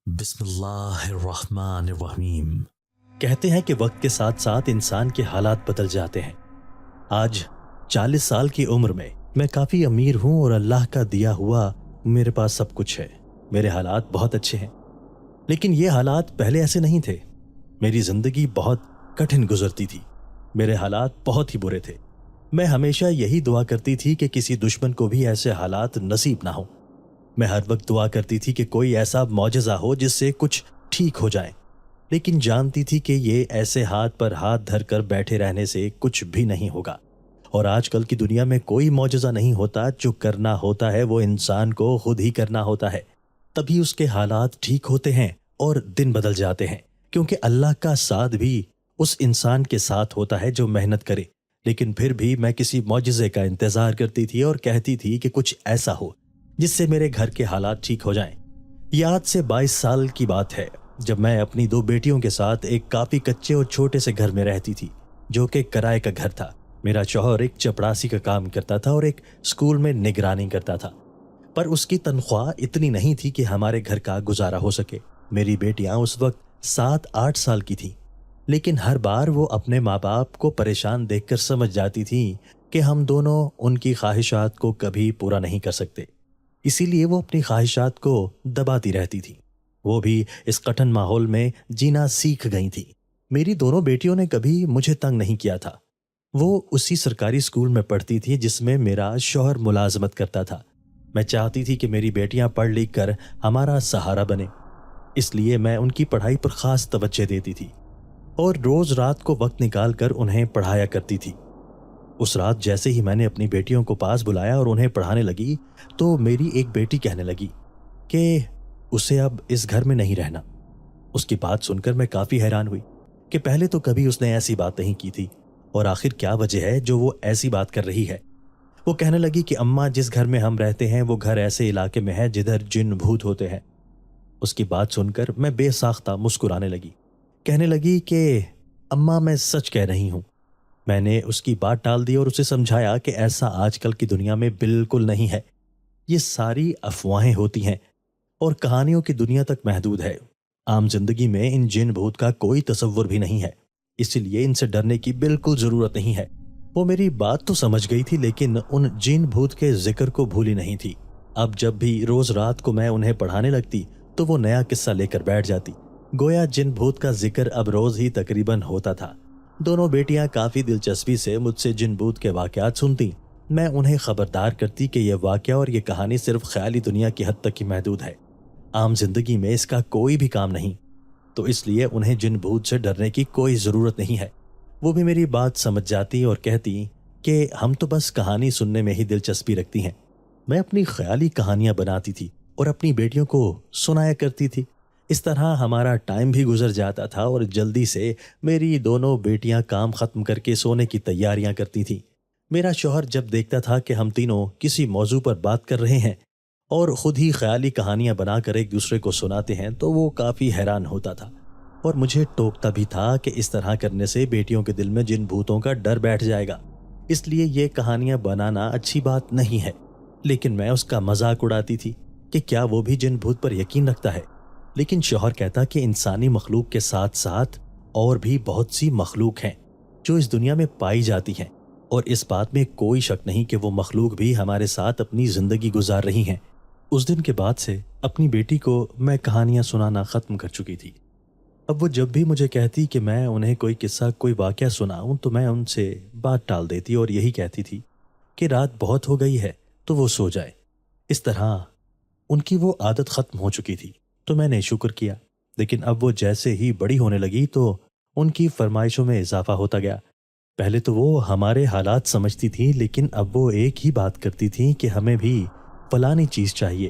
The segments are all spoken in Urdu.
بسم اللہ الرحمن الرحیم۔ کہتے ہیں کہ وقت کے ساتھ ساتھ انسان کے حالات بدل جاتے ہیں۔ آج 40 سال کی عمر میں کافی امیر ہوں اور اللہ کا دیا ہوا میرے پاس سب کچھ ہے۔ میرے حالات بہت اچھے ہیں، لیکن یہ حالات پہلے ایسے نہیں تھے۔ میری زندگی بہت کٹھن گزرتی تھی، میرے حالات بہت ہی برے تھے۔ میں ہمیشہ یہی دعا کرتی تھی کہ کسی دشمن کو بھی ایسے حالات نصیب نہ ہوں۔ میں ہر وقت دعا کرتی تھی کہ کوئی ایسا معجزہ ہو جس سے کچھ ٹھیک ہو جائے، لیکن جانتی تھی کہ یہ ایسے ہاتھ پر ہاتھ دھر کر بیٹھے رہنے سے کچھ بھی نہیں ہوگا۔ اور آج کل کی دنیا میں کوئی معجزہ نہیں ہوتا، جو کرنا ہوتا ہے وہ انسان کو خود ہی کرنا ہوتا ہے، تبھی اس کے حالات ٹھیک ہوتے ہیں اور دن بدل جاتے ہیں، کیونکہ اللہ کا ساتھ بھی اس انسان کے ساتھ ہوتا ہے جو محنت کرے۔ لیکن پھر بھی میں کسی معجزے کا انتظار کرتی تھی اور کہتی تھی کہ کچھ ایسا ہو جس سے میرے گھر کے حالات ٹھیک ہو جائیں۔ یہ آج سے 22 سال کی بات ہے، جب میں اپنی 2 بیٹیوں کے ساتھ ایک کافی کچے اور چھوٹے سے گھر میں رہتی تھی، جو کہ کرائے کا گھر تھا۔ میرا شوہر ایک چپڑاسی کا کام کرتا تھا اور ایک اسکول میں نگرانی کرتا تھا، پر اس کی تنخواہ اتنی نہیں تھی کہ ہمارے گھر کا گزارا ہو سکے۔ میری بیٹیاں اس وقت 7-8 سال کی تھیں، لیکن ہر بار وہ اپنے ماں باپ کو پریشان دیکھ کر سمجھ جاتی تھیں کہ ہم دونوں ان کی خواہشات کو کبھی پورا نہیں کر سکتے، اسی لیے وہ اپنی خواہشات کو دباتی رہتی تھی۔ وہ بھی اس کٹھن ماحول میں جینا سیکھ گئی تھی۔ میری دونوں بیٹیوں نے کبھی مجھے تنگ نہیں کیا تھا۔ وہ اسی سرکاری اسکول میں پڑھتی تھی جس میں میرا شوہر ملازمت کرتا تھا۔ میں چاہتی تھی کہ میری بیٹیاں پڑھ لکھ کر ہمارا سہارا بنے، اس لیے میں ان کی پڑھائی پر خاص توجہ دیتی تھی اور روز رات کو وقت نکال کر انہیں پڑھایا کرتی تھی۔ اس رات جیسے ہی میں نے اپنی بیٹیوں کو پاس بلایا اور انہیں پڑھانے لگی تو میری ایک بیٹی کہنے لگی کہ اسے اب اس گھر میں نہیں رہنا۔ اس کی بات سن کر میں کافی حیران ہوئی کہ پہلے تو کبھی اس نے ایسی بات نہیں کی تھی، اور آخر کیا وجہ ہے جو وہ ایسی بات کر رہی ہے۔ وہ کہنے لگی کہ اماں، جس گھر میں ہم رہتے ہیں وہ گھر ایسے علاقے میں ہے جدھر جن بھوت ہوتے ہیں۔ اس کی بات سن کر میں بے ساختہ مسکرانے لگی۔ کہنے لگی کہ اماں، میں سچ کہہ رہی ہوں۔ میں نے اس کی بات ٹال دی اور اسے سمجھایا کہ ایسا آج کل کی دنیا میں بالکل نہیں ہے، یہ ساری افواہیں ہوتی ہیں اور کہانیوں کی دنیا تک محدود ہے۔ عام زندگی میں ان جن بھوت کا کوئی تصور بھی نہیں ہے، اسی لیے ان سے ڈرنے کی بالکل ضرورت نہیں ہے۔ وہ میری بات تو سمجھ گئی تھی، لیکن ان جن بھوت کے ذکر کو بھولی نہیں تھی۔ اب جب بھی روز رات کو میں انہیں پڑھانے لگتی تو وہ نیا قصہ لے کر بیٹھ جاتی، گویا جن بھوت کا ذکر اب روز ہی تقریباً ہوتا تھا۔ دونوں بیٹیاں کافی دلچسپی سے مجھ سے جن بھوت کے واقعات سنتی۔ میں انہیں خبردار کرتی کہ یہ واقعہ اور یہ کہانی صرف خیالی دنیا کی حد تک ہی محدود ہے، عام زندگی میں اس کا کوئی بھی کام نہیں، تو اس لیے انہیں جن بھوت سے ڈرنے کی کوئی ضرورت نہیں ہے۔ وہ بھی میری بات سمجھ جاتی اور کہتی کہ ہم تو بس کہانی سننے میں ہی دلچسپی رکھتی ہیں۔ میں اپنی خیالی کہانیاں بناتی تھی اور اپنی بیٹیوں کو سنایا کرتی تھی۔ اس طرح ہمارا ٹائم بھی گزر جاتا تھا اور جلدی سے میری دونوں بیٹیاں کام ختم کر کے سونے کی تیاریاں کرتی تھیں۔ میرا شوہر جب دیکھتا تھا کہ ہم تینوں کسی موضوع پر بات کر رہے ہیں اور خود ہی خیالی کہانیاں بنا کر ایک دوسرے کو سناتے ہیں تو وہ کافی حیران ہوتا تھا اور مجھے ٹوکتا بھی تھا کہ اس طرح کرنے سے بیٹیوں کے دل میں جن بھوتوں کا ڈر بیٹھ جائے گا، اس لیے یہ کہانیاں بنانا اچھی بات نہیں ہے۔ لیکن میں اس کا مذاق اڑاتی تھی کہ کیا وہ بھی جن بھوت پر یقین رکھتا ہے؟ لیکن شوہر کہتا کہ انسانی مخلوق کے ساتھ ساتھ اور بھی بہت سی مخلوق ہیں جو اس دنیا میں پائی جاتی ہیں، اور اس بات میں کوئی شک نہیں کہ وہ مخلوق بھی ہمارے ساتھ اپنی زندگی گزار رہی ہیں۔ اس دن کے بعد سے اپنی بیٹی کو میں کہانیاں سنانا ختم کر چکی تھی۔ اب وہ جب بھی مجھے کہتی کہ میں انہیں کوئی قصہ، کوئی واقعہ سناؤں تو میں ان سے بات ٹال دیتی اور یہی کہتی تھی کہ رات بہت ہو گئی ہے تو وہ سو جائے۔ اس طرح ان کی وہ عادت ختم ہو چکی تھی، تو میں نے شکر کیا۔ لیکن اب وہ جیسے ہی بڑی ہونے لگی تو ان کی فرمائشوں میں اضافہ ہوتا گیا۔ پہلے تو وہ ہمارے حالات سمجھتی تھی، لیکن اب وہ ایک ہی بات کرتی تھی کہ ہمیں بھی فلانی چیز چاہیے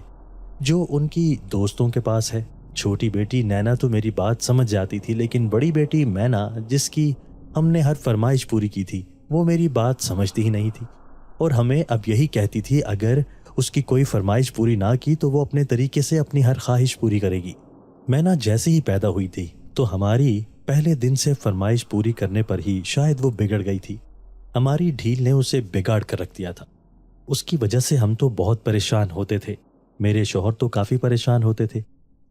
جو ان کی دوستوں کے پاس ہے۔ چھوٹی بیٹی نینا تو میری بات سمجھ جاتی تھی، لیکن بڑی بیٹی مینا، جس کی ہم نے ہر فرمائش پوری کی تھی، وہ میری بات سمجھتی ہی نہیں تھی اور ہمیں اب یہی کہتی تھی اگر اس کی کوئی فرمائش پوری نہ کی تو وہ اپنے طریقے سے اپنی ہر خواہش پوری کرے گی۔ مینا جیسے ہی پیدا ہوئی تھی تو ہماری پہلے دن سے فرمائش پوری کرنے پر ہی شاید وہ بگڑ گئی تھی۔ ہماری ڈھیل نے اسے بگاڑ کر رکھ دیا تھا۔ اس کی وجہ سے ہم تو بہت پریشان ہوتے تھے۔ میرے شوہر تو کافی پریشان ہوتے تھے۔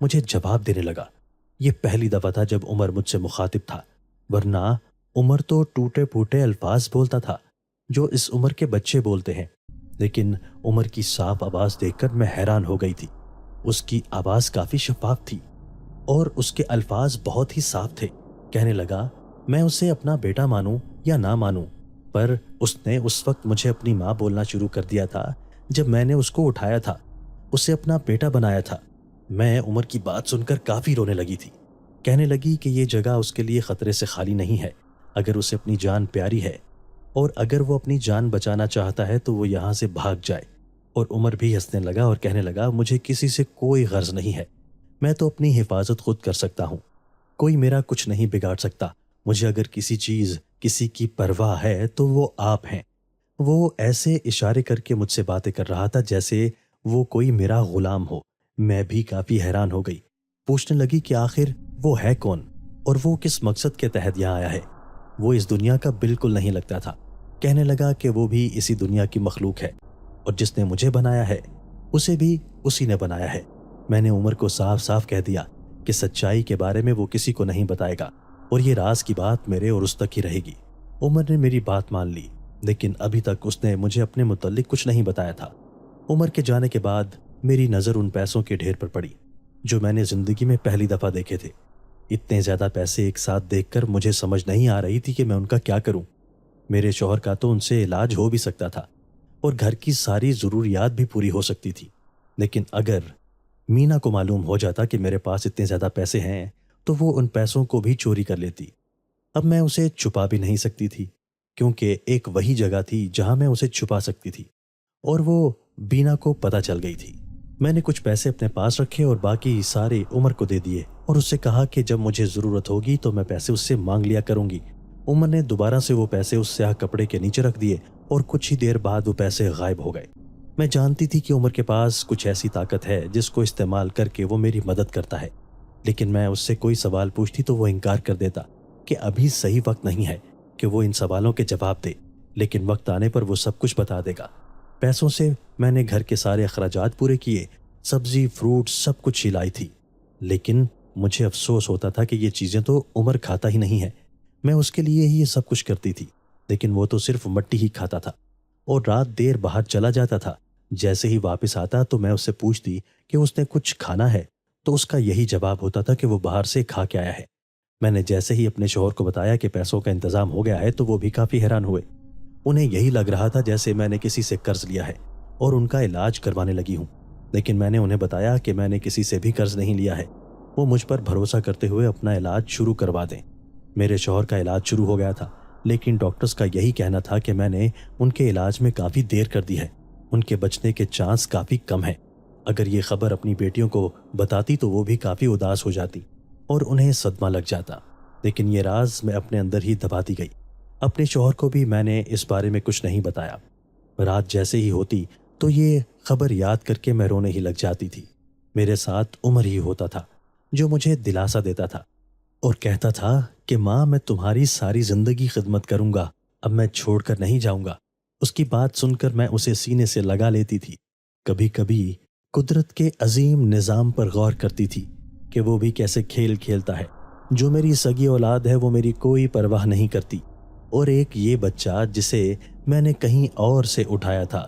مجھے جواب دینے لگا۔ یہ پہلی دفعہ تھا جب عمر مجھ سے مخاطب تھا، ورنہ عمر تو ٹوٹے پھوٹے الفاظ بولتا تھا جو اس عمر کے بچے بولتے ہیں، لیکن عمر کی صاف آواز دیکھ کر میں حیران ہو گئی تھی۔ اس کی آواز کافی شفاف تھی اور اس کے الفاظ بہت ہی صاف تھے۔ کہنے لگا، میں اسے اپنا بیٹا مانوں یا نہ مانوں، پر اس نے اس وقت مجھے اپنی ماں بولنا شروع کر دیا تھا جب میں نے اس کو اٹھایا تھا، اسے اپنا بیٹا بنایا تھا۔ میں عمر کی بات سن کر کافی رونے لگی تھی۔ کہنے لگی کہ یہ جگہ اس کے لیے خطرے سے خالی نہیں ہے، اگر اسے اپنی جان پیاری ہے اور اگر وہ اپنی جان بچانا چاہتا ہے تو وہ یہاں سے بھاگ جائے۔ اور عمر بھی ہنسنے لگا اور کہنے لگا، مجھے کسی سے کوئی غرض نہیں ہے، میں تو اپنی حفاظت خود کر سکتا ہوں، کوئی میرا کچھ نہیں بگاڑ سکتا۔ مجھے اگر کسی چیز کسی کی پرواہ ہے تو وہ آپ ہیں۔ وہ ایسے اشارے کر کے مجھ سے باتیں کر رہا تھا جیسے وہ کوئی میرا غلام ہو۔ میں بھی کافی حیران ہو گئی، پوچھنے لگی کہ آخر وہ ہے کون اور وہ کس مقصد کے تحت یہاں آیا ہے۔ وہ اس دنیا کا بالکل نہیں لگتا تھا۔ کہنے لگا کہ وہ بھی اسی دنیا کی مخلوق ہے اور جس نے مجھے بنایا ہے اسے بھی اسی نے بنایا ہے۔ میں نے عمر کو صاف صاف کہہ دیا کہ سچائی کے بارے میں وہ کسی کو نہیں بتائے گا اور یہ راز کی بات میرے اور اس تک ہی رہے گی۔ عمر نے میری بات مان لی، لیکن ابھی تک اس نے مجھے اپنے متعلق کچھ نہیں بتایا تھا۔ عمر کے جانے کے بعد میری نظر ان پیسوں کے ڈھیر پر پڑی جو میں نے زندگی میں پہلی دفعہ دیکھے تھے۔ اتنے زیادہ پیسے ایک ساتھ دیکھ کر مجھے سمجھ نہیں آ رہی تھی کہ میں ان کا کیا کروں۔ میرے شوہر کا تو ان سے علاج ہو بھی سکتا تھا اور گھر کی ساری ضروریات بھی پوری ہو سکتی تھی، لیکن اگر مینا کو معلوم ہو جاتا کہ میرے پاس اتنے زیادہ پیسے ہیں تو وہ ان پیسوں کو بھی چوری کر لیتی۔ اب میں اسے چھپا بھی نہیں سکتی تھی، کیونکہ ایک وہی جگہ تھی جہاں میں اسے چھپا سکتی تھی، اور وہ بینا کو پتہ چل گئی تھی۔ میں نے کچھ پیسے اپنے پاس رکھے اور باقی سارے عمر کو دے دیے اور اس سے کہا کہ جب مجھے ضرورت ہوگی تو میں پیسے اس سے مانگ لیا کروں گی۔ عمر نے دوبارہ سے وہ پیسے اس سیاہ کپڑے کے نیچے رکھ دیے اور کچھ ہی دیر بعد وہ پیسے غائب ہو گئے۔ میں جانتی تھی کہ عمر کے پاس کچھ ایسی طاقت ہے جس کو استعمال کر کے وہ میری مدد کرتا ہے، لیکن میں اس سے کوئی سوال پوچھتی تو وہ انکار کر دیتا کہ ابھی صحیح وقت نہیں ہے کہ وہ ان سوالوں کے جواب دے، لیکن وقت آنے پر وہ سب کچھ بتا دے گا۔ پیسوں سے میں نے گھر کے سارے اخراجات پورے کیے، سبزی فروٹ سب کچھ ہی لائی تھی، لیکن مجھے افسوس ہوتا تھا کہ یہ چیزیں تو عمر کھاتا ہی نہیں ہے۔ میں اس کے لیے ہی یہ سب کچھ کرتی تھی، لیکن وہ تو صرف مٹی ہی کھاتا تھا اور رات دیر باہر چلا جاتا تھا۔ جیسے ہی واپس آتا تو میں اس سے پوچھتی کہ اس نے کچھ کھانا ہے تو اس کا یہی جواب ہوتا تھا کہ وہ باہر سے کھا کے آیا ہے۔ میں نے جیسے ہی اپنے شوہر کو بتایا کہ پیسوں کا انتظام ہو گیا ہے تو وہ بھی کافی حیران ہوئے۔ انہیں یہی لگ رہا تھا جیسے میں نے کسی سے قرض لیا ہے اور ان کا علاج کروانے لگی ہوں، لیکن میں نے انہیں بتایا کہ میں نے کسی سے بھی قرض نہیں لیا ہے، وہ مجھ پر بھروسہ کرتے ہوئے اپنا علاج شروع کروا دیں۔ میرے شوہر کا علاج شروع ہو گیا تھا، لیکن ڈاکٹرز کا یہی کہنا تھا کہ میں نے ان کے علاج میں کافی دیر کر دی ہے، ان کے بچنے کے چانس کافی کم ہیں۔ اگر یہ خبر اپنی بیٹیوں کو بتاتی تو وہ بھی کافی اداس ہو جاتی اور انہیں صدمہ لگ جاتا، لیکن یہ راز میں اپنے اندر ہی دباتی گئی۔ اپنے شوہر کو بھی میں نے اس بارے میں کچھ نہیں بتایا۔ رات جیسے ہی ہوتی تو یہ خبر یاد کر کے میں رونے ہی لگ جاتی تھی۔ میرے ساتھ عمر ہی ہوتا تھا جو مجھے دلاسا دیتا تھا اور کہتا تھا کہ ماں میں تمہاری ساری زندگی خدمت کروں گا، اب میں چھوڑ کر نہیں جاؤں گا۔ اس کی بات سن کر میں اسے سینے سے لگا لیتی تھی۔ کبھی کبھی قدرت کے عظیم نظام پر غور کرتی تھی کہ وہ بھی کیسے کھیل کھیلتا ہے۔ جو میری سگی اولاد ہے وہ میری کوئی پرواہ نہیں کرتی، اور ایک یہ بچہ جسے میں نے کہیں اور سے اٹھایا تھا،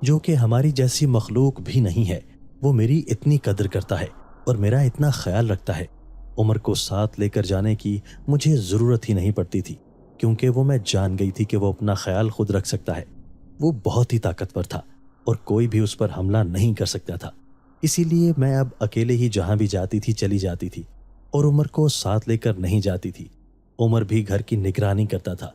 جو کہ ہماری جیسی مخلوق بھی نہیں ہے، وہ میری اتنی قدر کرتا ہے اور میرا اتنا خیال رکھتا ہے۔ عمر کو ساتھ لے کر جانے کی مجھے ضرورت ہی نہیں پڑتی تھی، کیونکہ وہ میں جان گئی تھی کہ وہ اپنا خیال خود رکھ سکتا ہے۔ وہ بہت ہی طاقتور تھا اور کوئی بھی اس پر حملہ نہیں کر سکتا تھا، اسی لیے میں اب اکیلے ہی جہاں بھی جاتی تھی چلی جاتی تھی اور عمر کو ساتھ لے کر نہیں جاتی تھی۔ عمر بھی گھر کی نگرانی کرتا تھا۔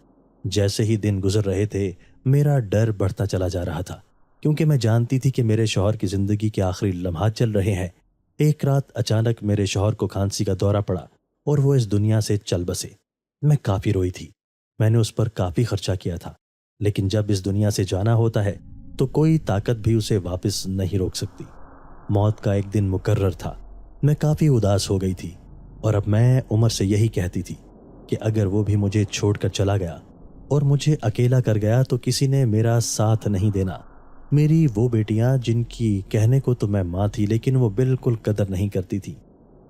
جیسے ہی دن گزر رہے تھے میرا ڈر بڑھتا چلا جا رہا تھا، کیونکہ میں جانتی تھی کہ میرے شوہر کی زندگی کے آخری لمحات چل رہے ہیں۔ ایک رات اچانک میرے شوہر کو کھانسی کا دورہ پڑا اور وہ اس دنیا سے چل بسے۔ میں کافی روئی تھی، میں نے اس پر کافی خرچہ کیا تھا، لیکن جب اس دنیا سے جانا ہوتا ہے تو کوئی طاقت بھی اسے واپس نہیں روک سکتی۔ موت کا ایک دن مقرر تھا۔ میں کافی اداس ہو گئی تھی اور اب میں عمر سے یہی کہتی تھی کہ اگر وہ بھی مجھے چھوڑ کر چلا گیا اور مجھے اکیلا کر گیا تو کسی نے میرا ساتھ نہیں دینا۔ میری وہ بیٹیاں جن کی کہنے کو تو میں ماں تھی لیکن وہ بالکل قدر نہیں کرتی تھی،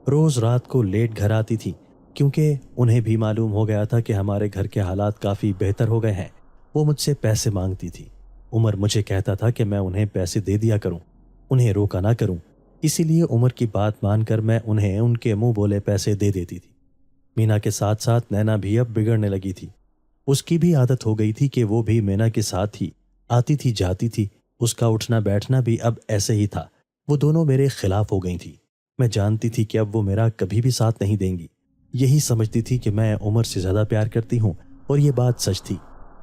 روز رات کو لیٹ گھر آتی تھی کیونکہ انہیں بھی معلوم ہو گیا تھا کہ ہمارے گھر کے حالات کافی بہتر ہو گئے ہیں۔ وہ مجھ سے پیسے مانگتی تھی۔ عمر مجھے کہتا تھا کہ میں انہیں پیسے دے دیا کروں، انہیں روکا نہ کروں، اسی لیے عمر کی بات مان کر میں انہیں ان کے منہ بولے پیسے دے دیتی تھی۔ مینا کے ساتھ ساتھ نینا بھی اب بگڑنے لگی تھی۔ اس کی بھی عادت ہو گئی تھی کہ وہ بھی مینا کے ساتھ ہی آتی تھی جاتی تھی۔ اس کا اٹھنا بیٹھنا بھی اب ایسے ہی تھا۔ وہ دونوں میرے خلاف ہو گئی تھی۔ میں جانتی تھی کہ اب وہ میرا کبھی بھی ساتھ نہیں دیں گی۔ یہی سمجھتی تھی کہ میں عمر سے زیادہ پیار کرتی ہوں، اور یہ بات سچ تھی۔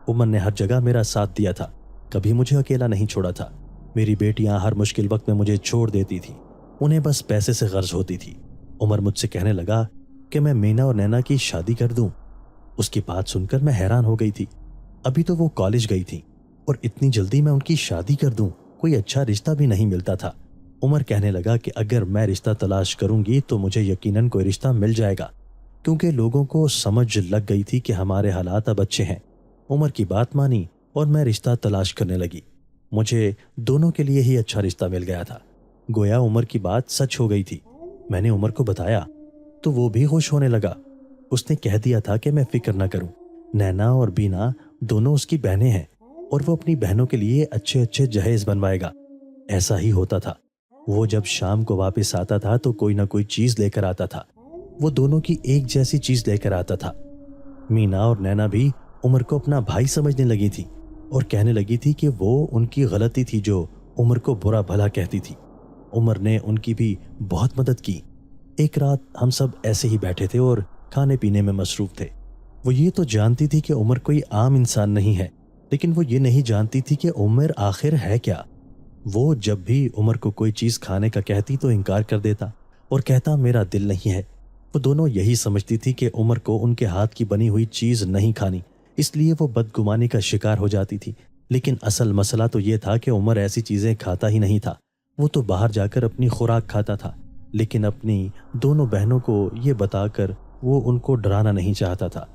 عمر نے ہر جگہ میرا ساتھ دیا تھا، کبھی مجھے اکیلا نہیں چھوڑا تھا۔ میری بیٹیاں ہر مشکل وقت میں مجھے چھوڑ دیتی تھیں، انہیں بس پیسے سے غرض ہوتی تھی۔ عمر مجھ سے کہنے لگا کہ میں مینا اور نینا کی شادی کر دوں۔ اس کی بات سن کر میں حیران ہو گئی تھی۔ ابھی تو وہ کالج گئی تھی اور اتنی جلدی میں ان کی شادی کر دوں؟ کوئی اچھا رشتہ بھی نہیں ملتا تھا۔ عمر کہنے لگا کہ اگر میں رشتہ تلاش کروں گی تو مجھے یقیناً کوئی رشتہ مل جائے گا، کیونکہ لوگوں کو سمجھ لگ گئی تھی کہ ہمارے حالات اب اچھے ہیں۔ عمر کی بات مانی اور میں رشتہ تلاش کرنے لگی۔ مجھے دونوں کے لیے ہی اچھا رشتہ مل گیا تھا۔ گویا عمر کی بات سچ ہو گئی تھی۔ میں نے عمر کو بتایا تو وہ بھی خوش ہونے لگا۔ اس نے کہہ دیا تھا کہ میں فکر نہ کروں، نینا اور بینا دونوں اس کی بہنیں ہیں اور وہ اپنی بہنوں کے لیے اچھے اچھے جہیز بنوائے گا۔ ایسا ہی ہوتا تھا۔ وہ جب شام کو واپس آتا تھا تو کوئی نہ کوئی چیز لے کر آتا تھا۔ وہ دونوں کی ایک جیسی چیز لے کر آتا تھا۔ مینا اور نینا بھی عمر کو اپنا بھائی سمجھنے لگی تھی اور کہنے لگی تھی کہ وہ ان کی غلطی تھی جو عمر کو برا بھلا کہتی تھی۔ عمر نے ان کی بھی بہت مدد کی۔ ایک رات ہم سب ایسے ہی بیٹھے تھے اور کھانے پینے میں مصروف تھے۔ وہ یہ تو جانتی تھی کہ عمر کوئی عام انسان نہیں ہے، لیکن وہ یہ نہیں جانتی تھی کہ عمر آخر ہے کیا۔ وہ جب بھی عمر کو کوئی چیز کھانے کا کہتی تو انکار کر دیتا اور کہتا میرا دل نہیں ہے۔ وہ دونوں یہی سمجھتی تھی کہ عمر کو ان کے ہاتھ کی بنی ہوئی چیز نہیں کھانی، اس لیے وہ بدگمانی کا شکار ہو جاتی تھی۔ لیکن اصل مسئلہ تو یہ تھا کہ عمر ایسی چیزیں کھاتا ہی نہیں تھا۔ وہ تو باہر جا کر اپنی خوراک کھاتا تھا، لیکن اپنی دونوں بہنوں کو یہ بتا کر وہ ان کو ڈرانا نہیں چاہتا تھا۔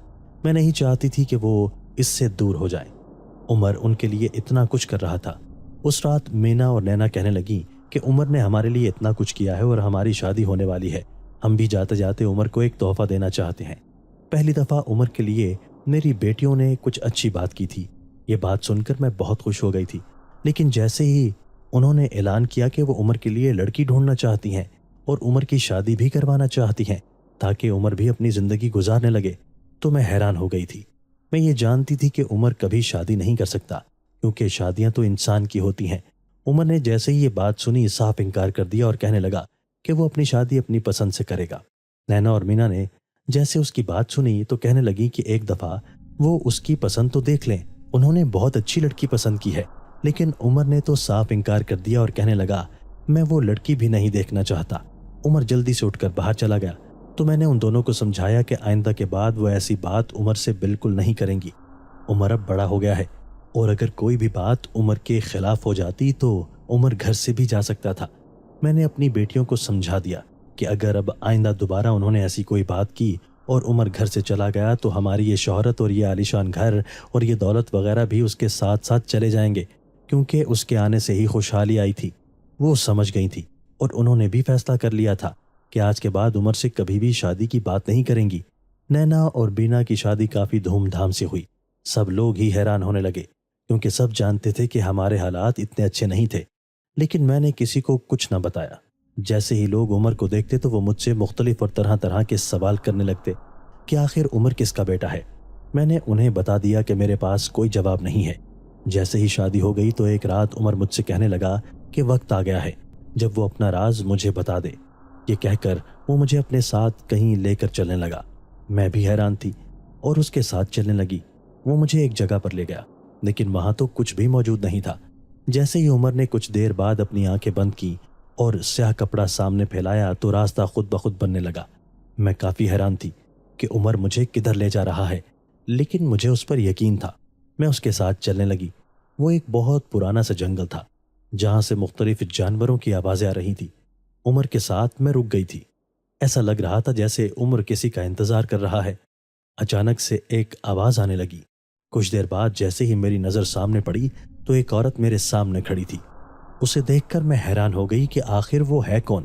میں نہیں چاہتی تھی کہ وہ اس سے دور ہو جائیں۔ عمر ان کے لیے اتنا کچھ کر رہا تھا۔ اس رات مینا اور نینا کہنے لگی کہ عمر نے ہمارے لیے اتنا کچھ کیا ہے اور ہماری شادی ہونے والی ہے، ہم بھی جاتے جاتے عمر کو ایک تحفہ دینا چاہتے ہیں۔ پہلی دفعہ عمر کے لیے میری بیٹیوں نے کچھ اچھی بات کی تھی۔ یہ بات سن کر میں بہت خوش ہو گئی تھی، لیکن جیسے ہی انہوں نے اعلان کیا کہ وہ عمر کے لیے لڑکی ڈھونڈنا چاہتی ہیں اور عمر کی شادی بھی کروانا چاہتی ہیں تاکہ عمر بھی اپنی زندگی گزارنے لگے، تو میں حیران ہو گئی تھی۔ میں یہ جانتی تھی کہ عمر کبھی شادی نہیں کر سکتا، کیونکہ شادیاں تو انسان کی ہوتی ہیں۔ عمر نے جیسے ہی یہ بات سنی صاف انکار کر دیا اور کہنے لگا کہ وہ اپنی شادی اپنی پسند سے کرے گا۔ نینا اور مینا نے جیسے اس کی بات سنی تو کہنے لگی کہ ایک دفعہ وہ اس کی پسند تو دیکھ لیں، انہوں نے بہت اچھی لڑکی پسند کی ہے۔ لیکن عمر نے تو صاف انکار کر دیا اور کہنے لگا میں وہ لڑکی بھی نہیں دیکھنا چاہتا۔ عمر جلدی سے اٹھ کر باہر چلا گیا تو میں نے ان دونوں کو سمجھایا کہ آئندہ کے بعد وہ ایسی بات عمر سے بالکل نہیں کریں گی۔ عمر اب بڑا ہو گیا ہے اور اگر کوئی بھی بات عمر کے خلاف ہو جاتی تو عمر گھر سے بھی جا سکتا تھا۔ میں نے اپنی بیٹیوں کو سمجھا دیا کہ اگر اب آئندہ دوبارہ انہوں نے ایسی کوئی بات کی اور عمر گھر سے چلا گیا تو ہماری یہ شہرت اور یہ عالیشان گھر اور یہ دولت وغیرہ بھی اس کے ساتھ ساتھ چلے جائیں گے، کیونکہ اس کے آنے سے ہی خوشحالی آئی تھی۔ وہ سمجھ گئی تھی اور انہوں نے بھی فیصلہ کر لیا تھا کہ آج کے بعد عمر سے کبھی بھی شادی کی بات نہیں کریں گی۔ نینا اور بینا کی شادی کافی دھوم دھام سے ہوئی۔ سب لوگ ہی حیران ہونے لگے کیونکہ سب جانتے تھے کہ ہمارے حالات اتنے اچھے نہیں تھے، لیکن میں نے کسی کو کچھ نہ بتایا۔ جیسے ہی لوگ عمر کو دیکھتے تو وہ مجھ سے مختلف اور طرح طرح کے سوال کرنے لگتے کہ آخر عمر کس کا بیٹا ہے۔ میں نے انہیں بتا دیا کہ میرے پاس کوئی جواب نہیں ہے۔ جیسے ہی شادی ہو گئی تو ایک رات عمر مجھ سے کہنے لگا کہ وقت آ گیا ہے جب وہ اپنا راز مجھے بتا دے۔ یہ کہہ کر وہ مجھے اپنے ساتھ کہیں لے کر چلنے لگا۔ میں بھی حیران تھی اور اس کے ساتھ چلنے لگی۔ وہ مجھے ایک جگہ پر لے گیا، لیکن وہاں تو کچھ بھی موجود نہیں تھا۔ جیسے ہی عمر نے کچھ دیر بعد اپنی آنکھیں بند کی اور سیاہ کپڑا سامنے پھیلایا تو راستہ خود بخود بننے لگا۔ میں کافی حیران تھی کہ عمر مجھے کدھر لے جا رہا ہے، لیکن مجھے اس پر یقین تھا۔ میں اس کے ساتھ چلنے لگی۔ وہ ایک بہت پرانا سا جنگل تھا جہاں سے مختلف جانوروں کی آوازیں آ رہی تھی۔ عمر کے ساتھ میں رک گئی تھی۔ ایسا لگ رہا تھا جیسے عمر کسی کا انتظار کر رہا ہے۔ اچانک سے ایک آواز آنے لگی۔ کچھ دیر بعد جیسے ہی میری نظر سامنے پڑی تو ایک عورت میرے سامنے کھڑی تھی۔ اسے دیکھ کر میں حیران ہو گئی کہ آخر وہ ہے کون۔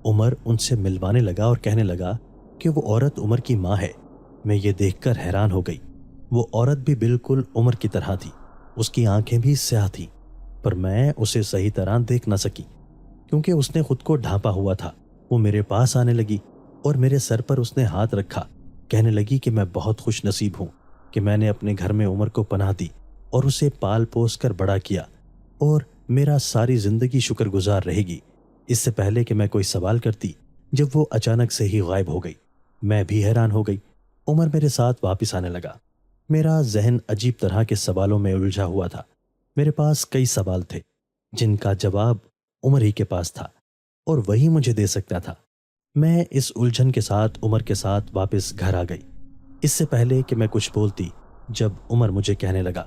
عمر ان سے ملوانے لگا اور کہنے لگا کہ وہ عورت عمر کی ماں ہے۔ میں یہ دیکھ کر حیران ہو گئی۔ وہ عورت بھی بالکل عمر کی طرح تھی، اس کی آنکھیں بھی سیاہ تھیں، پر میں اسے صحیح طرح دیکھ نہ سکی کیونکہ اس نے خود کو ڈھانپا ہوا تھا۔ وہ میرے پاس آنے لگی اور میرے سر پر اس نے ہاتھ رکھا، کہنے لگی کہ میں بہت خوش نصیب ہوں کہ میں نے اپنے گھر میں عمر کو پناہ دی اور اسے پال پوس کر بڑا کیا، اور میرا ساری زندگی شکر گزار رہے گی۔ اس سے پہلے کہ میں کوئی سوال کرتی، جب وہ اچانک سے ہی غائب ہو گئی۔ میں بھی حیران ہو گئی۔ عمر میرے ساتھ واپس آنے لگا۔ میرا ذہن عجیب طرح کے سوالوں میں الجھا ہوا تھا۔ میرے پاس کئی سوال تھے جن کا جواب عمر ہی کے پاس تھا اور وہی مجھے دے سکتا تھا۔ میں اس الجھن کے ساتھ عمر کے ساتھ واپس گھر آ گئی۔ اس سے پہلے کہ میں کچھ بولتی، جب عمر مجھے کہنے لگا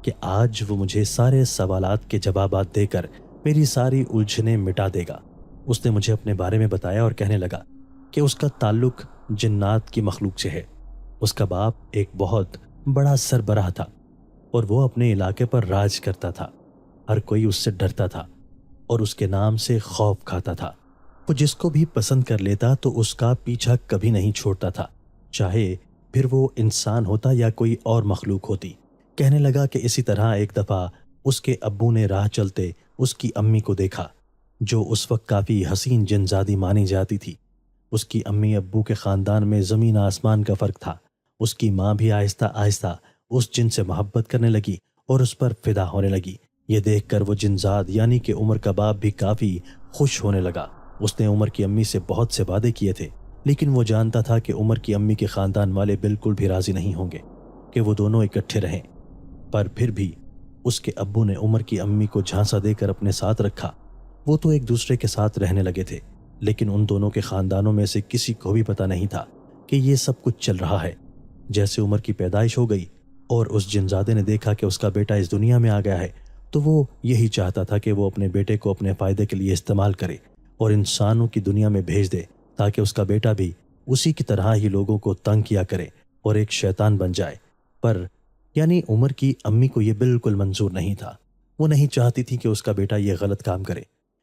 کہ آج وہ مجھے سارے سوالات کے جوابات دے کر میری ساری الجھنیں مٹا دے گا۔ اس نے مجھے اپنے بارے میں بتایا اور کہنے لگا کہ اس کا تعلق جنات کی مخلوق سے ہے۔ اس کا باپ ایک بہت بڑا سربراہ تھا اور وہ اپنے علاقے پر راج کرتا تھا۔ ہر کوئی اس سے ڈرتا تھا اور اس کے نام سے خوف کھاتا تھا۔ وہ جس کو بھی پسند کر لیتا تو اس کا پیچھا کبھی نہیں چھوڑتا تھا، چاہے پھر وہ انسان ہوتا یا کوئی اور مخلوق ہوتی۔ کہنے لگا کہ اسی طرح ایک دفعہ اس کے ابو نے راہ چلتے اس کی امی کو دیکھا، جو اس وقت کافی حسین جنزادی مانی جاتی تھی۔ اس کی امی ابو کے خاندان میں زمین آسمان کا فرق تھا۔ اس کی ماں بھی آہستہ آہستہ اس جن سے محبت کرنے لگی اور اس پر فدا ہونے لگی۔ یہ دیکھ کر وہ جنزاد یعنی کہ عمر کا باپ بھی کافی خوش ہونے لگا۔ اس نے عمر کی امی سے بہت سے وعدے کیے تھے، لیکن وہ جانتا تھا کہ عمر کی امی کے خاندان والے بالکل بھی راضی نہیں ہوں گے کہ وہ دونوں اکٹھے رہیں۔ پر پھر بھی اس کے ابو نے عمر کی امی کو جھانسا دے کر اپنے ساتھ رکھا۔ وہ تو ایک دوسرے کے ساتھ رہنے لگے تھے، لیکن ان دونوں کے خاندانوں میں سے کسی کو بھی پتہ نہیں تھا کہ یہ سب کچھ چل رہا ہے۔ جیسے عمر کی پیدائش ہو گئی اور اس جنزادے نے دیکھا کہ اس کا بیٹا اس دنیا میں آ گیا ہے، تو وہ یہی چاہتا تھا کہ وہ اپنے بیٹے کو اپنے فائدے کے لیے استعمال کرے اور انسانوں کی دنیا میں بھیج دے، تاکہ اس کا بیٹا بھی اسی کی طرح ہی لوگوں کو تنگ کیا کرے اور ایک شیطان بن جائے۔ پر یعنی عمر کی امی کو یہ بالکل منظور نہیں تھا۔ وہ نہیں چاہتی تھی کہ اس کا بیٹا یہ غلط کام کرے۔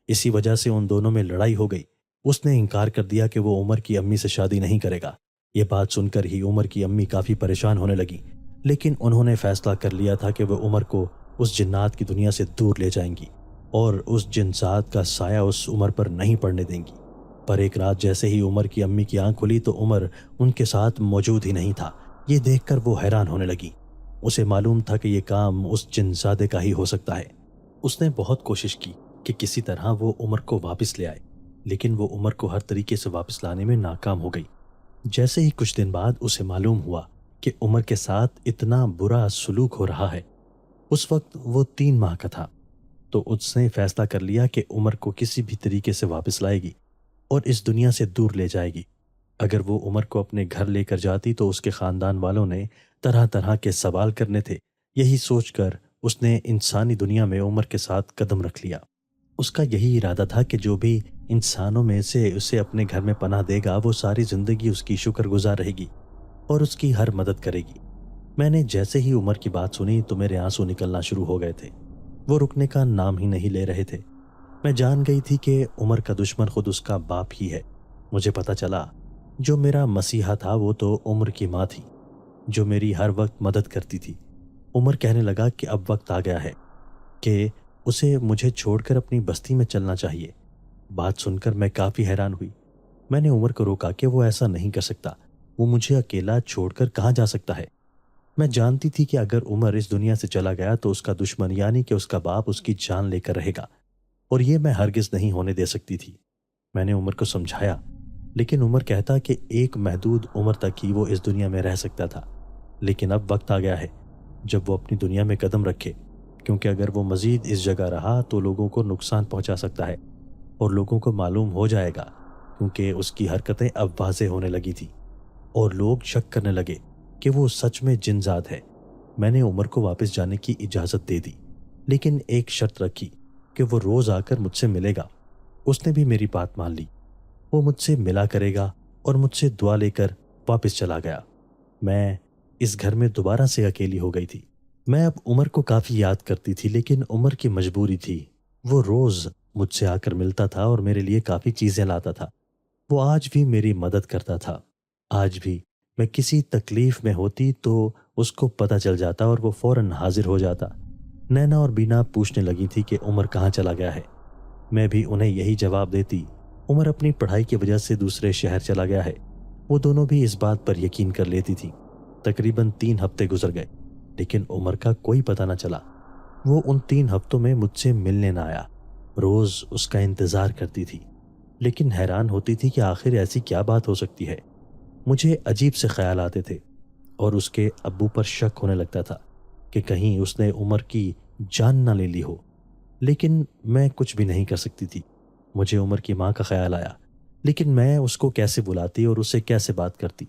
اسی وجہ سے ان دونوں میں لڑائی ہو گئی۔ اس نے انکار کر دیا کہ وہ عمر کی امی سے شادی نہیں کرے گا۔ یہ بات سن کر ہی عمر کی امی کافی پریشان ہونے لگی، لیکن انہوں نے فیصلہ کر لیا تھا کہ وہ عمر کو اس جنات کی دنیا سے دور لے جائیں گی اور اس جنات کا سایہ اس عمر پر نہیں پڑنے دیں گی۔ پر ایک رات جیسے ہی عمر کی امی کی آنکھ کھلی تو عمر ان کے ساتھ موجود ہی نہیں تھا۔ یہ دیکھ کر وہ حیران ہونے لگی۔ اسے معلوم تھا کہ یہ کام اس جنزادے کا ہی ہو سکتا ہے۔ اس نے بہت کوشش کی کہ کسی طرح وہ عمر کو واپس لے آئے، لیکن وہ عمر کو ہر طریقے سے واپس لانے میں ناکام ہو گئی۔ جیسے ہی کچھ دن بعد اسے معلوم ہوا کہ عمر کے ساتھ اتنا برا سلوک ہو رہا ہے، اس وقت وہ 3 ماہ کا تھا، تو اس نے فیصلہ کر لیا کہ عمر کو کسی بھی طریقے سے واپس لائے گی اور اس دنیا سے دور لے جائے گی۔ اگر وہ عمر کو اپنے گھر لے کر جاتی تو اس کے خاندان والوں نے طرح طرح کے سوال کرنے تھے۔ یہی سوچ کر اس نے انسانی دنیا میں عمر کے ساتھ قدم رکھ لیا۔ اس کا یہی ارادہ تھا کہ جو بھی انسانوں میں سے اسے اپنے گھر میں پناہ دے گا وہ ساری زندگی اس کی شکر گزار رہے گی اور اس کی ہر مدد کرے گی۔ میں نے جیسے ہی عمر کی بات سنی تو میرے آنسو نکلنا شروع ہو گئے تھے۔ وہ رکنے کا نام ہی نہیں لے رہے تھے۔ میں جان گئی تھی کہ عمر کا دشمن خود اس کا باپ ہی ہے۔ مجھے پتہ چلا جو میرا مسیحا تھا وہ تو عمر کی ماں تھی، جو میری ہر وقت مدد کرتی تھی۔ عمر کہنے لگا کہ اب وقت آ گیا ہے کہ اسے مجھے چھوڑ کر اپنی بستی میں چلنا چاہیے۔ بات سن کر میں کافی حیران ہوئی۔ میں نے عمر کو روکا کہ وہ ایسا نہیں کر سکتا، وہ مجھے اکیلا چھوڑ کر کہاں جا سکتا ہے۔ میں جانتی تھی کہ اگر عمر اس دنیا سے چلا گیا تو اس کا دشمن یعنی کہ اس کا باپ اس کی جان لے کر رہے گا، اور یہ میں ہرگز نہیں ہونے دے سکتی تھی۔ میں نے عمر کو سمجھایا، لیکن عمر کہتا کہ ایک محدود عمر تک ہی وہ اس دنیا میں رہ سکتا تھا، لیکن اب وقت آ گیا ہے جب وہ اپنی دنیا میں قدم رکھے، کیونکہ اگر وہ مزید اس جگہ رہا تو لوگوں کو نقصان پہنچا سکتا ہے اور لوگوں کو معلوم ہو جائے گا، کیونکہ اس کی حرکتیں اب واضح ہونے لگی تھی اور لوگ شک کرنے لگے کہ وہ سچ میں جنزاد ہے۔ میں نے عمر کو واپس جانے کی اجازت دے دی، لیکن ایک شرط رکھی کہ وہ روز آ کر مجھ سے ملے گا۔ اس نے بھی میری بات مان لی۔ وہ مجھ سے ملا کرے گا اور مجھ سے دعا لے کر واپس چلا گیا۔ میں اس گھر میں دوبارہ سے اکیلی ہو گئی تھی۔ میں اب عمر کو کافی یاد کرتی تھی، لیکن عمر کی مجبوری تھی۔ وہ روز مجھ سے آ کر ملتا تھا اور میرے لیے کافی چیزیں لاتا تھا۔ وہ آج بھی میری مدد کرتا تھا۔ آج بھی میں کسی تکلیف میں ہوتی تو اس کو پتہ چل جاتا اور وہ فوراً حاضر ہو جاتا۔ نینا اور بینا پوچھنے لگی تھی کہ عمر کہاں چلا گیا ہے۔ میں بھی انہیں یہی جواب دیتی، عمر اپنی پڑھائی کی وجہ سے دوسرے شہر چلا گیا ہے۔ وہ دونوں بھی اس بات پر یقین کر لیتی تھیں۔ تقریباً 3 ہفتے گزر گئے لیکن عمر کا کوئی پتہ نہ چلا۔ وہ ان 3 ہفتوں میں مجھ سے ملنے نہ آیا۔ روز اس کا انتظار کرتی تھی لیکن حیران ہوتی تھی کہ آخر ایسی کیا بات ہو سکتی ہے۔ مجھے عجیب سے خیال آتے تھے اور اس کے ابو پر شک ہونے لگتا تھا کہ کہیں اس نے عمر کی جان نہ لے لی ہو، لیکن میں کچھ بھی نہیں کر سکتی تھی۔ مجھے عمر کی ماں کا خیال آیا، لیکن میں اس کو کیسے بلاتی اور اسے کیسے بات کرتی؟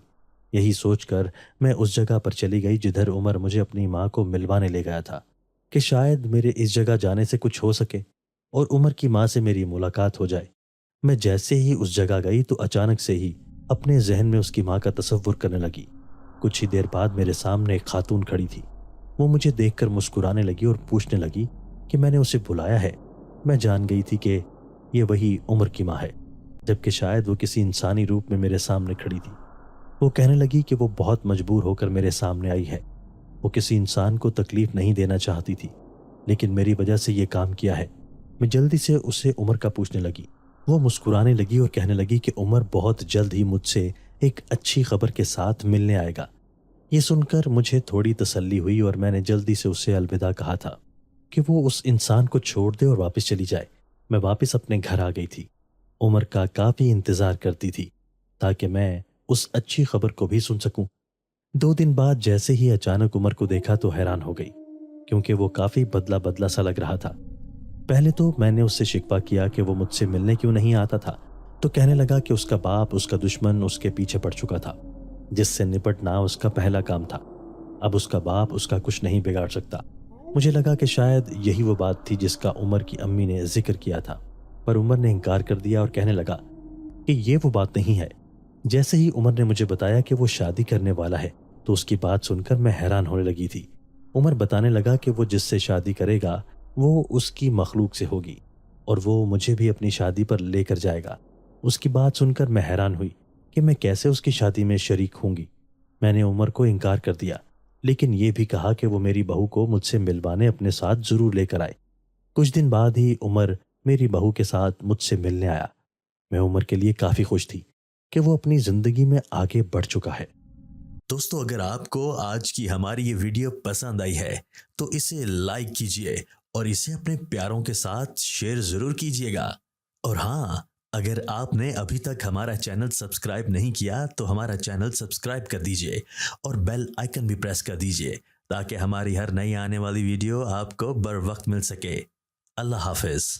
یہی سوچ کر میں اس جگہ پر چلی گئی جدھر عمر مجھے اپنی ماں کو ملوانے لے گیا تھا کہ شاید میرے اس جگہ جانے سے کچھ ہو سکے اور عمر کی ماں سے میری ملاقات ہو جائے۔ میں جیسے ہی اس جگہ گئی تو اچانک سے ہی اپنے ذہن میں اس کی ماں کا تصور کرنے لگی۔ کچھ ہی دیر بعد میرے سامنے ایک خاتون کھڑی تھی۔ وہ مجھے دیکھ کر مسکرانے لگی اور پوچھنے لگی کہ میں نے اسے بلایا ہے۔ میں جان گئی تھی کہ یہ وہی عمر کی ماں ہے، جبکہ شاید وہ کسی انسانی روپ میں میرے سامنے کھڑی تھی۔ وہ کہنے لگی کہ وہ بہت مجبور ہو کر میرے سامنے آئی ہے۔ وہ کسی انسان کو تکلیف نہیں دینا چاہتی تھی لیکن میری وجہ سے یہ کام کیا ہے۔ میں جلدی سے اسے عمر کا پوچھنے لگی۔ وہ مسکرانے لگی اور کہنے لگی کہ عمر بہت جلد ہی مجھ سے ایک اچھی خبر کے ساتھ ملنے آئے گا۔ یہ سن کر مجھے تھوڑی تسلی ہوئی اور میں نے جلدی سے اسے الوداع کہا تھا کہ وہ اس انسان کو چھوڑ دے اور واپس چلی جائے۔ میں واپس اپنے گھر آ گئی تھی۔ عمر کا کافی انتظار کرتی تھی تاکہ میں اس اچھی خبر کو بھی سن سکوں۔ 2 دن بعد جیسے ہی اچانک عمر کو دیکھا تو حیران ہو گئی کیونکہ وہ کافی بدلا بدلا سا لگ رہا تھا۔ پہلے تو میں نے اس سے شکوہ کیا کہ وہ مجھ سے ملنے کیوں نہیں آتا تھا، تو کہنے لگا کہ اس کا باپ، اس کا دشمن اس کے پیچھے پڑ چکا تھا جس سے نپٹنا اس کا پہلا کام تھا۔ اب اس کا باپ اس کا کچھ نہیں بگاڑ سکتا۔ مجھے لگا کہ شاید یہی وہ بات تھی جس کا عمر کی امی نے ذکر کیا تھا، پر عمر نے انکار کر دیا اور کہنے لگا کہ یہ وہ بات نہیں ہے۔ جیسے ہی عمر نے مجھے بتایا کہ وہ شادی کرنے والا ہے تو اس کی بات سن کر میں حیران ہونے لگی تھی۔ عمر بتانے لگا کہ وہ جس سے شادی کرے گا وہ اس کی مخلوق سے ہوگی اور وہ مجھے بھی اپنی شادی پر لے کر جائے گا۔ اس کی بات سن کر میں حیران ہوئی کہ میں کیسے اس کی شادی میں شریک ہوں گی۔ میں نے عمر کو انکار کر دیا لیکن یہ بھی کہا کہ وہ میری بہو کو مجھ سے ملوانے اپنے ساتھ ضرور لے کر آئے۔ کچھ دن بعد ہی عمر میری بہو کے ساتھ مجھ سے ملنے آیا۔ میں عمر کے لیے کافی خوش تھی کہ وہ اپنی زندگی میں آگے بڑھ چکا ہے۔ دوستو، اگر آپ کو آج کی ہماری یہ ویڈیو پسند آئی ہے تو اسے لائک کیجئے اور اسے اپنے پیاروں کے ساتھ شیئر ضرور کیجئے گا۔ اور ہاں، اگر آپ نے ابھی تک ہمارا چینل سبسکرائب نہیں کیا تو ہمارا چینل سبسکرائب کر دیجئے اور بیل آئیکن بھی پریس کر دیجئے تاکہ ہماری ہر نئی آنے والی ویڈیو آپ کو بر وقت مل سکے۔ اللہ حافظ۔